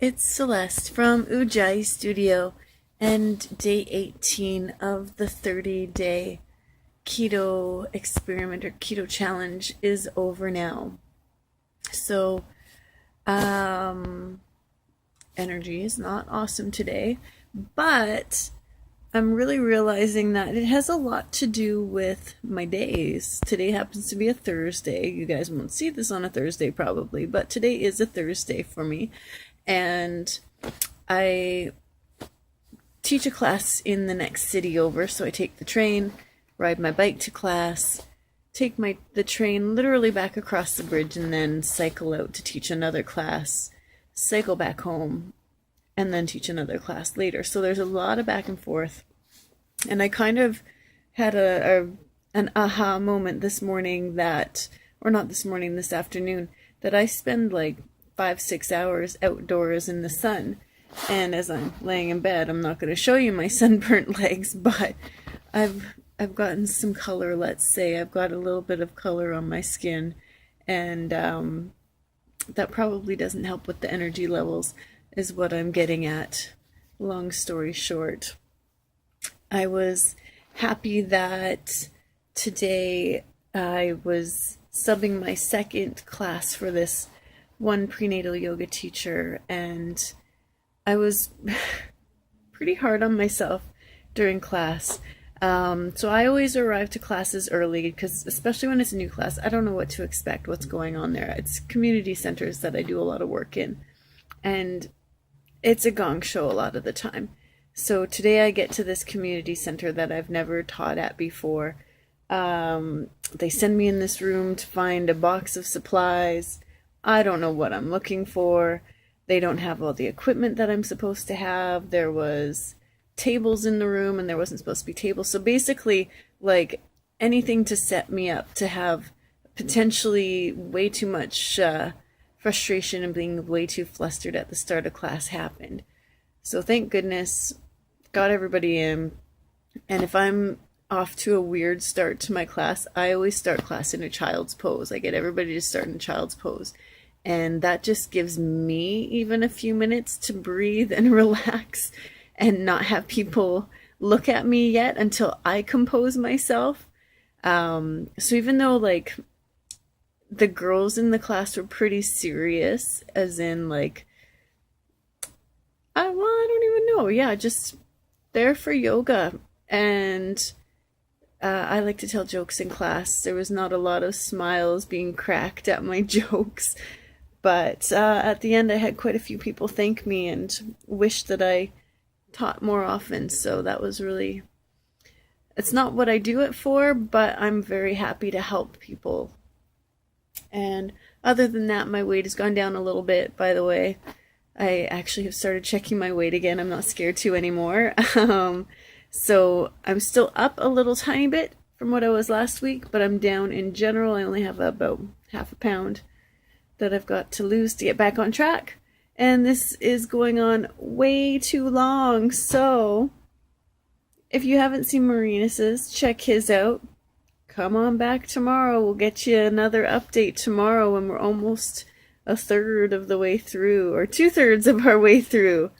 It's Celeste from Ujjayi Studio, and day 18 of the 30-day keto experiment or keto challenge is over now. So, energy is not awesome today, but I'm really realizing that it has a lot to do with my days. Today happens to be a Thursday. You guys won't see this on a Thursday probably, but today is a Thursday for me. And I teach a class in the next city over, so I take the train, ride my bike to class, take the train literally back across the bridge, and then cycle out to teach another class, cycle back home, and then teach another class later. So there's a lot of back and forth. And I kind of had an aha moment this morning that, or not this morning, this afternoon, that I spend like 5-6 hours outdoors in the sun. And as I'm laying in bed, I'm not going to show you my sunburnt legs, but I've gotten some color, let's say. I've got a little bit of color on my skin, and that probably doesn't help with the energy levels, is what I'm getting at. Long story short, I was happy that today I was subbing my second class for this one prenatal yoga teacher, and I was pretty hard on myself during class. So I always arrive to classes early because, especially when it's a new class, I don't know what to expect, what's going on there. It's community centers that I do a lot of work in, and it's a gong show a lot of the time. So today I get to this community center that I've never taught at before. They send me in this room to find a box of supplies. I don't know what I'm looking for. They don't have all the equipment that I'm supposed to have. There was tables in the room and there wasn't supposed to be tables. So basically, like, anything to set me up to have potentially way too much frustration and being way too flustered at the start of class happened. So thank goodness, got everybody in. And if I'm off to a weird start to my class, I always start class in a child's pose. I get everybody to start in child's pose. And that just gives me even a few minutes to breathe and relax and not have people look at me yet until I compose myself. So even though, like, the girls in the class were pretty serious, as in, like, I don't even know. Yeah, just there for yoga. And I like to tell jokes in class. There was not a lot of smiles being cracked at my jokes. But at the end, I had quite a few people thank me and wish that I taught more often. So that was really, it's not what I do it for, but I'm very happy to help people. And other than that, my weight has gone down a little bit, by the way. I actually have started checking my weight again. I'm not scared to anymore. So I'm still up a little tiny bit from what I was last week, but I'm down in general. I only have about half a pound that I've got to lose to get back on track. And this is going on way too long. So if you haven't seen Marinus's, check his out. Come on back tomorrow. We'll get you another update tomorrow when we're almost a third of the way through, or 2/3 of our way through.